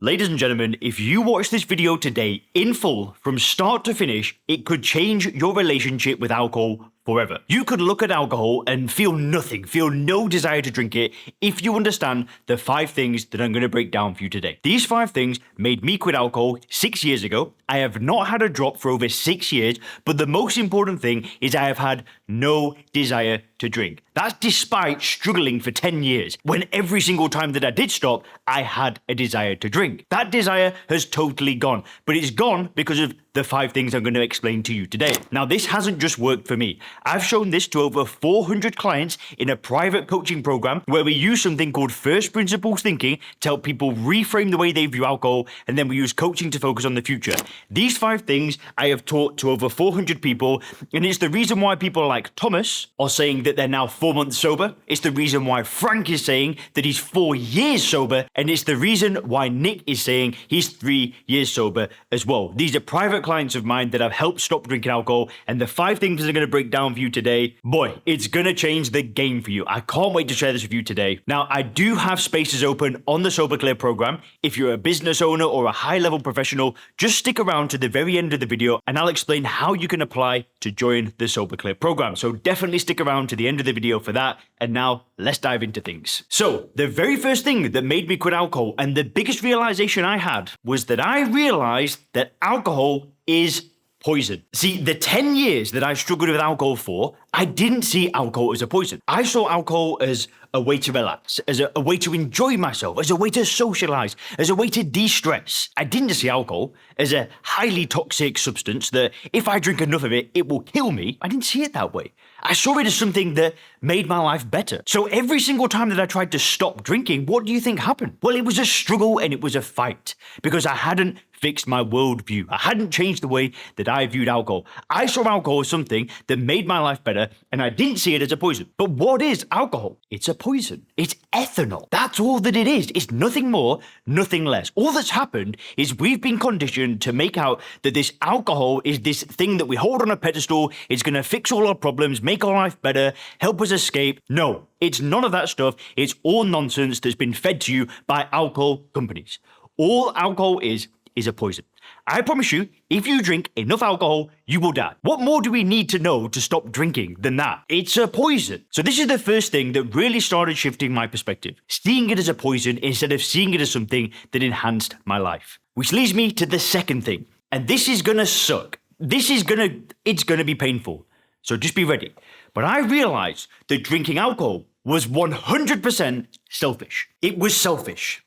Ladies and gentlemen, if you watch this video today in full, from start to finish, it could change your relationship with alcohol forever. You could look at alcohol and feel nothing, feel no desire to drink it if you understand the 5 things that I'm going to break down for you today. These 5 things made me quit alcohol 6 years ago. I have not had a drop for over 6 years, but the most important thing is I have had no desire to drink. That's despite struggling for 10 years, when every single time that I did stop, I had a desire to drink. That desire has totally gone, but it's gone because of the 5 things I'm going to explain to you today. Now, this hasn't just worked for me. I've shown this to over 400 clients in a private coaching program where we use something called first principles thinking to help people reframe the way they view alcohol, and then we use coaching to focus on the future. These 5 things I have taught to over 400 people, and it's the reason why people like Thomas are saying that they're now 4 months sober. It's the reason why Frank is saying that he's 4 years sober, and it's the reason why Nick is saying he's 3 years sober as well. These are private clients of mine that I've helped stop drinking alcohol, and the 5 things I'm going to break down for you today, boy, it's going to change the game for you. I can't wait to share this with you today. Now, I do have spaces open on the Sober Clear program. If you're a business owner or a high-level professional, just stick around to the very end of the video and I'll explain how you can apply to join the Sober Clear program. So definitely stick around to the end of the video for that. And now let's dive into things. So the very first thing that made me quit alcohol, and the biggest realization I had, was that I realized that alcohol is poison. See, the 10 years that I struggled with alcohol for, I didn't see alcohol as a poison. I saw alcohol as a way to relax, as a way to enjoy myself, as a way to socialize, as a way to de-stress. I didn't see alcohol as a highly toxic substance that if I drink enough of it, it will kill me. I didn't see it that way. I saw it as something that made my life better. So every single time that I tried to stop drinking, what do you think happened? Well, it was a struggle and it was a fight because I hadn't fixed my worldview. I hadn't changed the way that I viewed alcohol. I saw alcohol as something that made my life better, and I didn't see it as a poison. But what is alcohol? It's a poison. It's ethanol. That's all that it is. It's nothing more, nothing less. All that's happened is we've been conditioned to make out that this alcohol is this thing that we hold on a pedestal. It's going to fix all our problems, make our life better, help us escape. No, it's none of that stuff. It's all nonsense that's been fed to you by alcohol companies. All alcohol is a poison. I promise you, if you drink enough alcohol, you will die. What more do we need to know to stop drinking than that? It's a poison. So this is the first thing that really started shifting my perspective, seeing it as a poison instead of seeing it as something that enhanced my life. Which leads me to the second thing, and this is gonna suck. It's gonna be painful. So just be ready. But I realized that drinking alcohol was 100% selfish. It was selfish.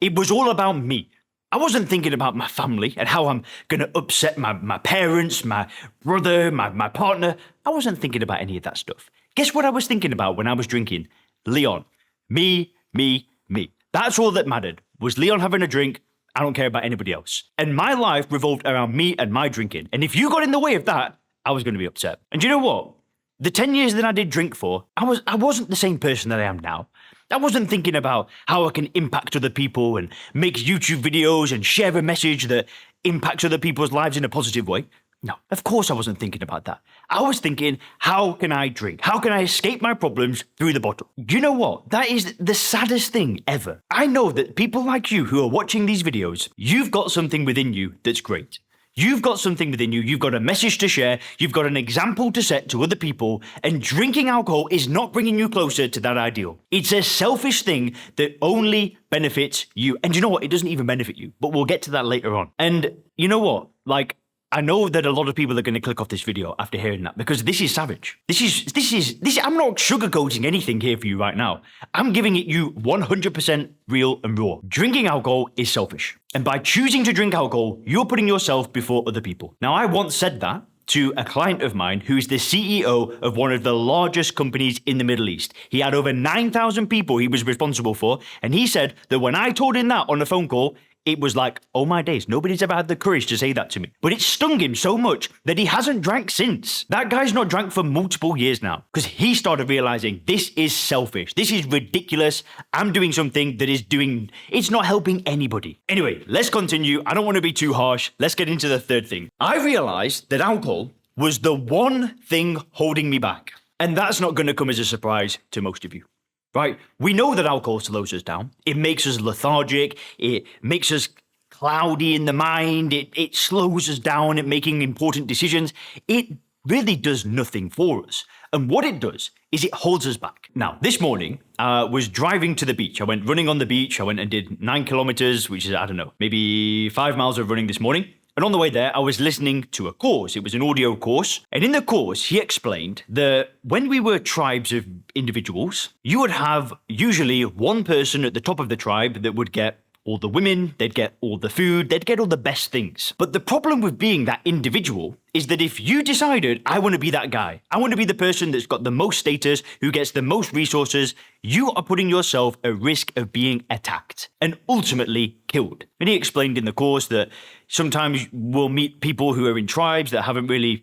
It was all about me. I wasn't thinking about my family and how I'm going to upset my parents, my brother, my partner. I wasn't thinking about any of that stuff. Guess what I was thinking about when I was drinking? Leon. Me. That's all that mattered, was Leon having a drink. I don't care about anybody else. And my life revolved around me and my drinking. And if you got in the way of that, I was going to be upset. And do you know what? The 10 years that I did drink for, I wasn't the same person that I am now. I wasn't thinking about how I can impact other people and make YouTube videos and share a message that impacts other people's lives in a positive way. No, of course I wasn't thinking about that. I was thinking, how can I drink? How can I escape my problems through the bottle? You know what? That is the saddest thing ever. I know that people like you who are watching these videos, you've got something within you that's great. You've got something within you, you've got a message to share, you've got an example to set to other people, and drinking alcohol is not bringing you closer to that ideal. It's a selfish thing that only benefits you. And you know what? It doesn't even benefit you, but we'll get to that later on. And you know what? I know that a lot of people are going to click off this video after hearing that, because this is savage. This is, I'm not sugarcoating anything here for you right now. I'm giving it you 100% real and raw. Drinking alcohol is selfish. And by choosing to drink alcohol, you're putting yourself before other people. Now, I once said that to a client of mine who is the CEO of one of the largest companies in the Middle East. He had over 9,000 people he was responsible for. And he said that when I told him that on a phone call, it was like, oh my days, nobody's ever had the courage to say that to me. But it stung him so much that he hasn't drank since. That guy's not drank for multiple years now because he started realizing this is selfish. This is ridiculous. I'm doing something that it's not helping anybody. Anyway, let's continue. I don't want to be too harsh. Let's get into the third thing. I realized that alcohol was the one thing holding me back. And that's not going to come as a surprise to most of you. right? We know that alcohol slows us down. It makes us lethargic. It makes us cloudy in the mind. It slows us down at making important decisions. It really does nothing for us. And what it does is it holds us back. Now, this morning, I was driving to the beach. I went running on the beach. I went and did 9 kilometers, which is, I don't know, maybe 5 miles of running this morning. And on the way there, I was listening to a course. It was an audio course. And in the course, he explained that when we were tribes of individuals, you would have usually one person at the top of the tribe that would get all the women, they'd get all the food, they'd get all the best things. But the problem with being that individual is that if you decided, I want to be that guy, I want to be the person that's got the most status, who gets the most resources, you are putting yourself at risk of being attacked and ultimately killed. And he explained in the course that sometimes we'll meet people who are in tribes that haven't really,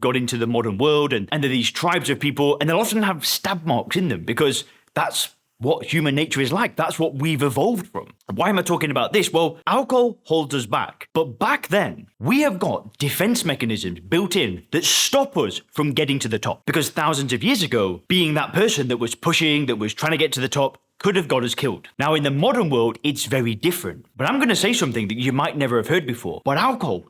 got into the modern world, and they're these tribes of people, and they'll often have stab marks in them because that's what human nature is like. That's what we've evolved from. Why am I talking about this? Well, alcohol holds us back. But back then, we have got defense mechanisms built in that stop us from getting to the top. Because thousands of years ago, being that person that was pushing, that was trying to get to the top, could have got us killed. Now, in the modern world, it's very different. But I'm going to say something that you might never have heard before. But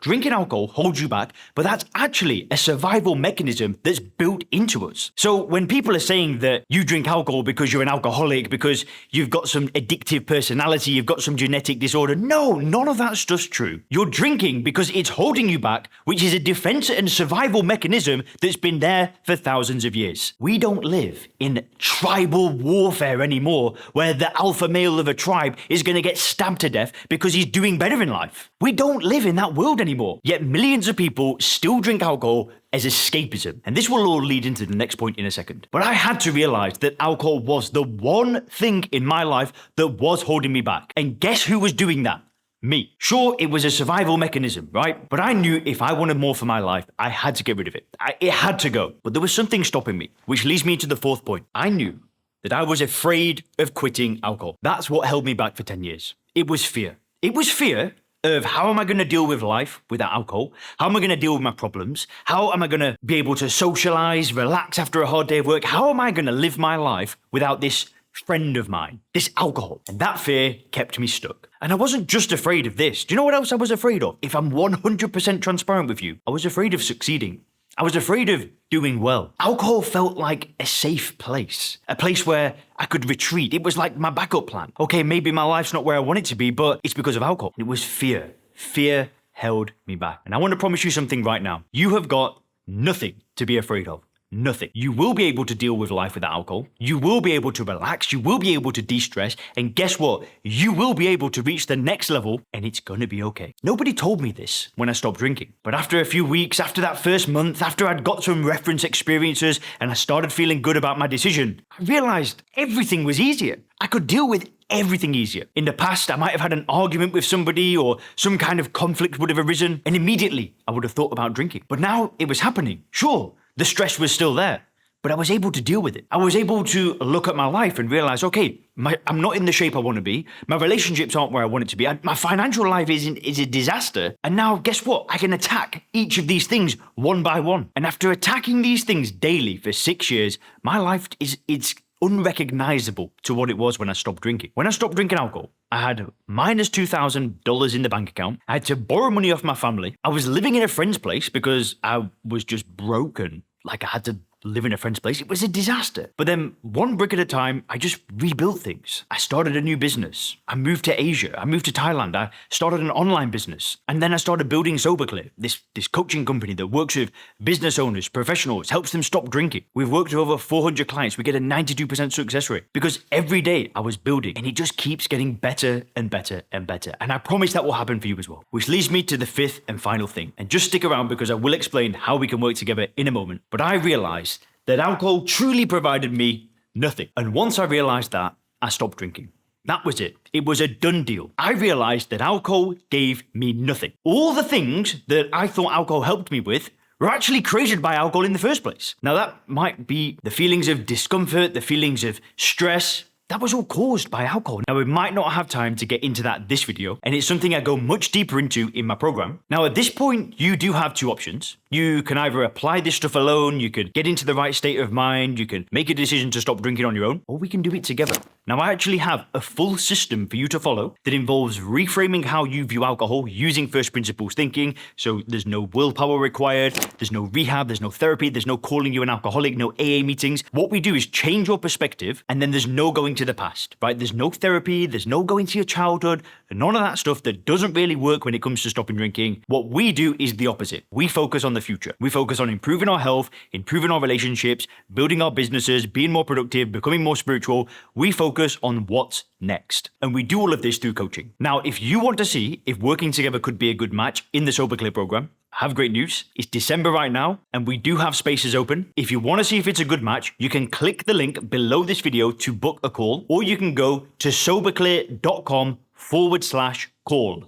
drinking alcohol holds you back, but that's actually a survival mechanism that's built into us. So when people are saying that you drink alcohol because you're an alcoholic, because you've got some addictive personality, you've got some genetic disorder, no, none of that stuff's true. You're drinking because it's holding you back, which is a defense and survival mechanism that's been there for thousands of years. We don't live in tribal warfare anymore, where the alpha male of a tribe is going to get stabbed to death because he's doing better in life. We don't live in that world anymore. Yet millions of people still drink alcohol as escapism. And this will all lead into the next point in a second. But I had to realize that alcohol was the one thing in my life that was holding me back. And guess who was doing that? Me. Sure, it was a survival mechanism, right? But I knew if I wanted more for my life, I had to get rid of it. It had to go. But there was something stopping me, which leads me to the fourth point. I knew that I was afraid of quitting alcohol. That's what held me back for 10 years. It was fear. It was fear of how am I going to deal with life without alcohol? How am I going to deal with my problems? How am I going to be able to socialize, relax after a hard day of work? How am I going to live my life without this friend of mine, this alcohol? And that fear kept me stuck. And I wasn't just afraid of this. Do you know what else I was afraid of? If I'm 100% transparent with you, I was afraid of succeeding. I was afraid of doing well. Alcohol felt like a safe place, a place where I could retreat. It was like my backup plan. Okay, maybe my life's not where I want it to be, but it's because of alcohol. It was fear. Fear held me back. And I want to promise you something right now. You have got nothing to be afraid of. Nothing. You will be able to deal with life without alcohol. You will be able to relax. You will be able to de-stress. And guess what? You will be able to reach the next level, and it's going to be okay. Nobody told me this when I stopped drinking. But after a few weeks, after that first month, after I'd got some reference experiences and I started feeling good about my decision, I realized everything was easier. I could deal with everything easier. In the past, I might have had an argument with somebody or some kind of conflict would have arisen, and immediately I would have thought about drinking. But now it was happening. Sure, the stress was still there, but I was able to deal with it. I was able to look at my life and realize, okay, I'm not in the shape I want to be. My relationships aren't where I want it to be. My financial life is a disaster. And now, guess what? I can attack each of these things one by one. And after attacking these things daily for 6 years, my life it's unrecognizable to what it was when I stopped drinking. When I stopped drinking alcohol, I had minus $2,000 in the bank account. I had to borrow money off my family. I was living in a friend's place because I was just broken. Like I had to live in a friend's place. It was a disaster. But then one brick at a time, I just rebuilt things. I started a new business. I moved to Asia. I moved to Thailand. I started an online business. And then I started building SoberClear, this coaching company that works with business owners, professionals, helps them stop drinking. We've worked with over 400 clients. We get a 92% success rate because every day I was building and it just keeps getting better and better and better. And I promise that will happen for you as well. Which leads me to the fifth and final thing. And just stick around because I will explain how we can work together in a moment. But I realized that alcohol truly provided me nothing. And once I realized that, I stopped drinking. That was it. It was a done deal. I realized that alcohol gave me nothing. All the things that I thought alcohol helped me with were actually created by alcohol in the first place. Now that might be the feelings of discomfort, the feelings of stress, that was all caused by alcohol. Now, we might not have time to get into that this video, and it's something I go much deeper into in my program. Now, at this point, you do have two options. You can either apply this stuff alone, you could get into the right state of mind, you can make a decision to stop drinking on your own, or we can do it together. Now, I actually have a full system for you to follow that involves reframing how you view alcohol using first principles thinking. So there's no willpower required, there's no rehab, there's no therapy, there's no calling you an alcoholic, no AA meetings. What we do is change your perspective, and then there's no going to the past, right? There's no therapy, there's no going to your childhood, and none of that stuff that doesn't really work when it comes to stopping drinking. What we do is the opposite. We focus on the future. We focus on improving our health, improving our relationships, building our businesses, being more productive, becoming more spiritual. We focus on what's next. And we do all of this through coaching. Now, if you want to see if working together could be a good match in the Sober Clear program, I have great news. It's December right now, and we do have spaces open. If you want to see if it's a good match, you can click the link below this video to book a call, or you can go to soberclear.com/call.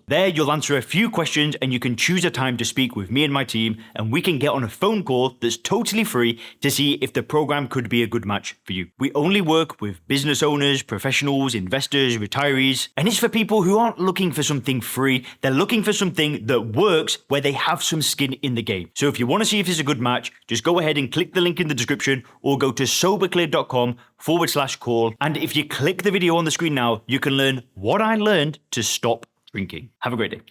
There you'll answer a few questions and you can choose a time to speak with me and my team, and we can get on a phone call that's totally free to see if the program could be a good match for you. We only work with business owners, professionals, investors, retirees, and it's for people who aren't looking for something free. They're looking for something that works where they have some skin in the game. So if you want to see if it's a good match, just go ahead and click the link in the description or go to soberclear.com/call. And if you click the video on the screen now, you can learn what I learned to stop drinking. Have a great day.